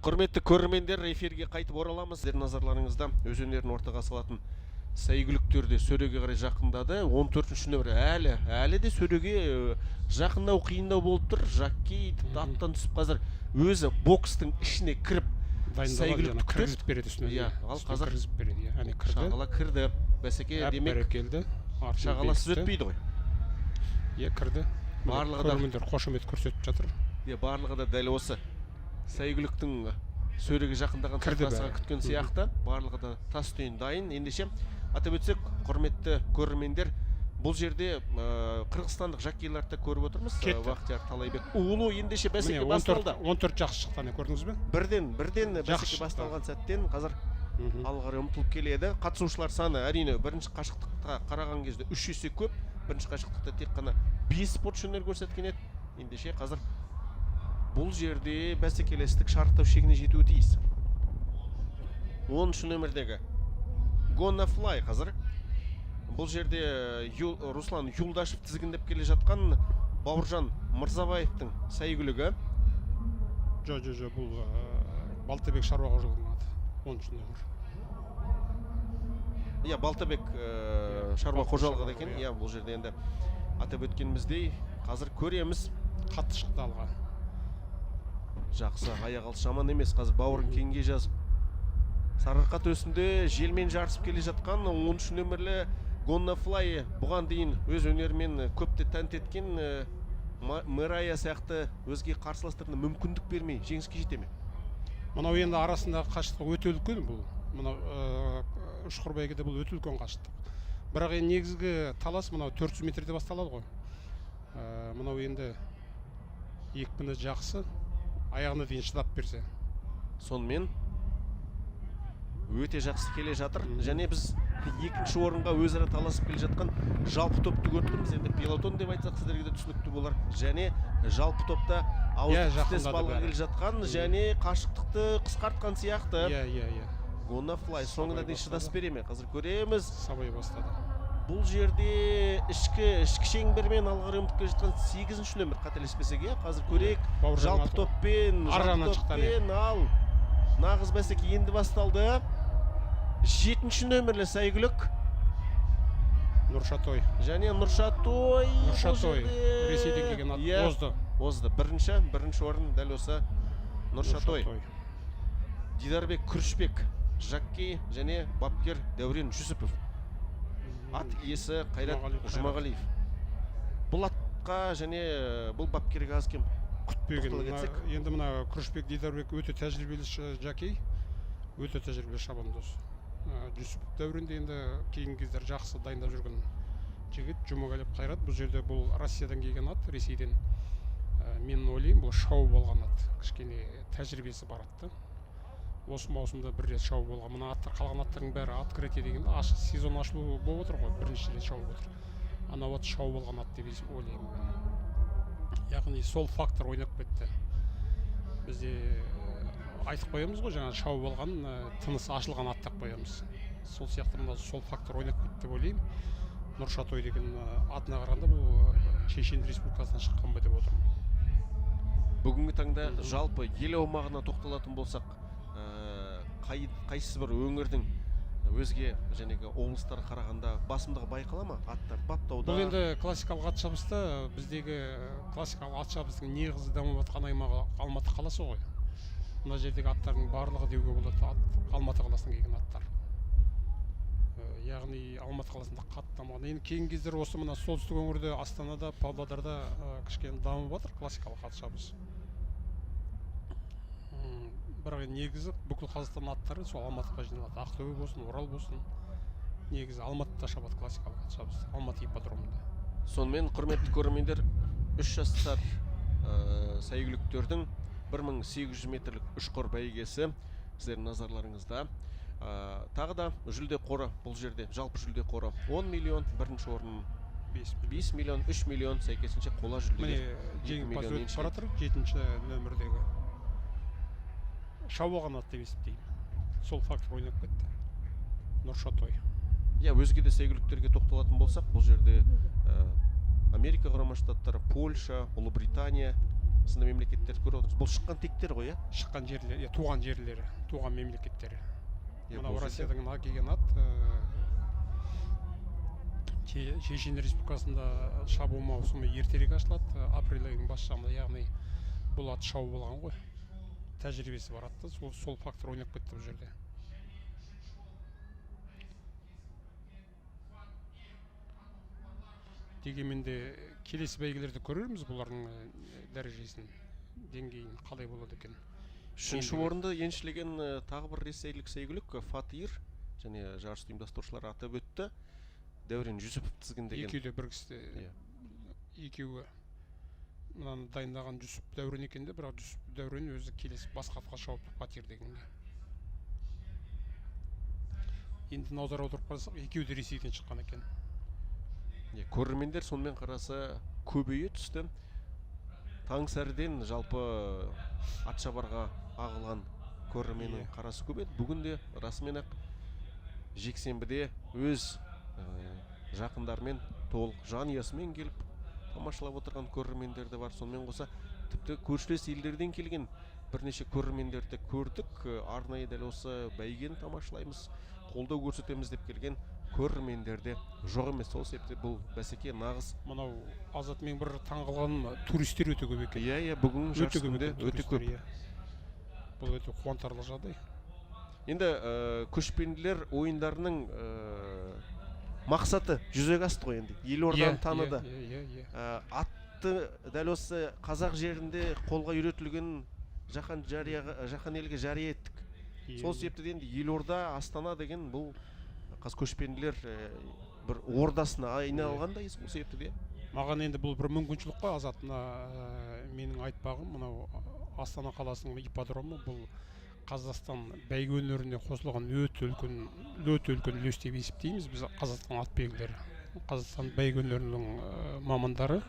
Құрметті көрермендер, эфирге қайтып ораламыз. Сіздердің назарларыңызда өз өнерін ортаға салатын сәйгүліктер де сөреге қарай жақындады. 14-ші нөмір әлі де сөреге жақындау қиындау болып тұр. Жаккей аттан түсіп қазір өзі бокстың ішіне кіріп сәйгүлікті кіргізіп береді үстіне. Ал қазір кіргізіп береді. Яғни Шағала кірді. Бәсеке демек келді. Шағала сіз өтпейді ғой. Кірді. Барлығы да көрермендер қошемет көрсетіп жатыр. Барлығы да дәл осы сәйгүліктің сөреге жақындаған тасыға күткен сияқты. Барлығы да тас түйін дайын. Ендеше атап өтсек, құрметті көрермендер, бұл жерде қырғызстандық жаккейлерді көріп отырмыз. Бақтияр Талайбек ұлы. Ендеше бәсеке басталды. 14 жақсы шықты, көрдіңіз бе? Бірден бәсеке басталған сәттен қазір алғары ұмтылып келеді. Қатысушылар саны әрине бірінші қашықтыққа қараған кезде 3 есе көп. Бірінші қашықтықта тек қана 5 спортшы өнер көрсеткен еді. Ендеше қазір бұл жерде бәсекелестік шарықтау шегіне жетуі тиіс. 10-шы нөмірдегі Gonna Fly қазір. Бұл жерде Руслан Юлдашев тізгіндеп келе жатқан Бауыржан Мырзабаевтың сәйгүлігі. Бұл Балтабек шаруа қожалығының аты. 10-шы нөмір. Балтабек шаруа қожалығы екен. Бұл жерде енді атап өткеніміздей қазір көреміз. Қатты шықты алға. Жақсы, аяқ алыс жаман емес. Қазір бауырын кеңге жазып сарыарқа төсінде желмен жарысып келе жатқан 10-шы нөмірлі Gonna Fly бұған дейін өз өнерімен көпті тәнті еткен Мэрайя сияқты өзге қарсыластарына мүмкіндік бермей жеңіске жете ме? Мынау енді арасындағы қашықтық өте үлкен бұл. Мынау Үшқыр бәйгеде бұл өте үлкен қашықтық. Бірақ негізгі талас мынау 400 метрде басталады ғой. Мынау енді екпіні жақсы, аяғына дейін шыдап берсе. Сонымен өте жақсы келе жатыр. Және біз екінші орынға өзара таласып келе жатқан жалпы топты көрдіңіз. Енді пилотон деп айтсақ сіздерге де түсінікті болар. Және жалпы топта ауыздық балға келе жатқан және қашықтықты қысқартқан сияқты. Gonna Fly соңына дейін шыдас бере ме? Қазір көреміз. Сабай бастады. Бұл жерде ішкі шеңбермен алғары ұмтып келе жатқан 8-ші нөмір қателеспесек, қазір көрейік. Жалпы топпен ал нағыз бәсеке енді басталды. 7-ші нөмірлі сәйгүлік Нұршатой. Және Нұршатой Ресейден келген ат озды. Бірінші орын дәл осы Нұршатой. Дидарбек Күрішбек Жаккей және бапкер Дәурен Жүсіпов. Ат иесі Қайрат Жұмағалиев. Бұл атқа және бұл бапкерге аз кем күтпеген. Енді мына Күрішбек Дидарбек өте тәжірибелі жаккей, өте тәжірибелі шабандоз. Жүсіпов Дәуренде енді кейінгі кездер жақсы дайындап жүрген жігіт. Жұмағалиев Қайрат, бұл жерде бұл Россиядан келген ат, Ресейден. Мен ойлаймын, бұл шау болған ат. Кішкене тәжірибесі бар атты. Осы маусымда бір рет шау болған. Мына аттар, қалған аттардың бәрі ат кірете деген сезон ашылу болып отыр ғой, бірінші рет шау отыр. Анау ат шау болған ат деп ойлаймын. Яғни сол фактор ойнап кетті. Бізде айтып қоямыз ғой, жаңа шау болған, тынысы ашылған ат деп қоямыз. Сол сияқты мына сол фактор ойнап кетті деп ойлаймын. Нұршатой деген атына қарағанда бұл Чечен Республикасынан шыққан ба деп отырмын. Бүгінгі таңда жалпы ел аумағына тоқталатын болсақ, қайсысы бір өңірдің өзге жәнегі облыстарға қарағанда басымдығы байқала ма? Аттар баптауда. Бұл енді классикалық ат шабыста біздегі классикалық ат шабыстың негізі дамып жатқан аймағы Алматы қаласы ғой. Мына жердегі аттардың барлығы деуге болады Алматы қаласынан келген аттар. Яғни Алматы қаласында қатты дамыған. Енді кейінгі кездер осы мына солтүстік өңірде, Астанада, Павлодарда кішкене дамып жатыр классикалық ат шабыс. Бірақ негізі бүкіл Қазақстан аттары сол Алматыға жиналады. Ақтөбе болсын, Орал болсын. Негізі Алматыда шабады классикалық ат шабыс, Алматы ипподромында. Сонымен құрметті көрермендер, 3 жастар сәйгүліктердің 1800 метрлік үшқор бәйгесі сіздердің назарларыңызда. Тағы да жүлде қоры, бұл жерде жалпы жүлде қоры 10 миллион, бірінші орын 5 миллион, 3 миллион, сәйкесінше қола жүлдегер. Жеңімпаз өтіп баратыр, 7-ші нөмірдегі. Шау болған ат деп есептеймін. Сол фактор ойнап кетті. Нұршатой. Өзге де сәйгүліктерге тоқталатын болсақ, бұл жерде Америка құрама штаттары, Польша, Ұлыбритания сынды мемлекеттерді көріп отырмыз. Бұл шыққан тектер ғой, шыққан жерлер, туған жерлері, туған мемлекеттері. Мынау бұл Россиядан келген ат Чечен Республикасында шабу маусымы ертерек ашылады, апрель айының бас жағында, яғни бұл ат шау болған ғой. Тәжірибесі бар атты, сол фактор ойнап кетті бұл жерде. Дегенмен де келесі бәйгелерді көрерміз, бұлардың дәрежесін, деңгейін қалай болады екен. Үшінші орынды еншілеген тағы бір ресейлік сәйгүлік Фатир, және жарысты ұйымдастырушылар атап өтті. Дәурен Жүсіпов тізгіндеген. Екеуі де бір кісі, екеуі мынаны дайындаған Жүсіп Дәурен екен де, бірақ Жүсіп Дәурен өзі келесі басқа атқа шауып Фатир дегенге. Енді назар аударып қарасақ, екеуі де Ресейден шыққан екен. Көрермендер сонымен қараса көбейе түсті. Таңсәріден жалпы Атшабарға ағылған көрерменнің қарасы көбейді. Бүгінде расымен ақ жексенбіде өз жақындармен толық жанұясымен келіп тамашалап отырған көрермендер де бар. Сонымен қоса тіпті көршілес елдерден келген бірнеше көрермендерді көрдік. Арнайы дәл осы бәйгені тамашалаймыз, қолдау көрсетеміз деп келген көрермендерде жоқ емес. Сол себепті бұл бәсеке нағыз. Мынау Азат, мен бір таңғалғаным, туристер өте көп екен. Иә, бүгін жарыс күнінде өте көп. Бұл өте қуантарлық жағдай. Енді көшпенділер ойындарының мақсаты жүзеге асты ғой енді. Елорданы таныды. Атты дәл осы қазақ жерінде қолға үйретілген жаһан елге жария еттік. Сол себепті енді Елорда, Астана деген бұл қаз көшпенділер бір ордасына айналғандай. Сол себепті де маған енді бұл бір мүмкіншілік қой, Азат. Менің айтпағым, мынау Астана қаласының ипподромы, бұл Қазақстан бәйге өнеріне қосылған өте үлкен үлес деп есептейміз біз. Қазақстан атбегілері, Қазақстан бәйге өнерінің мамандары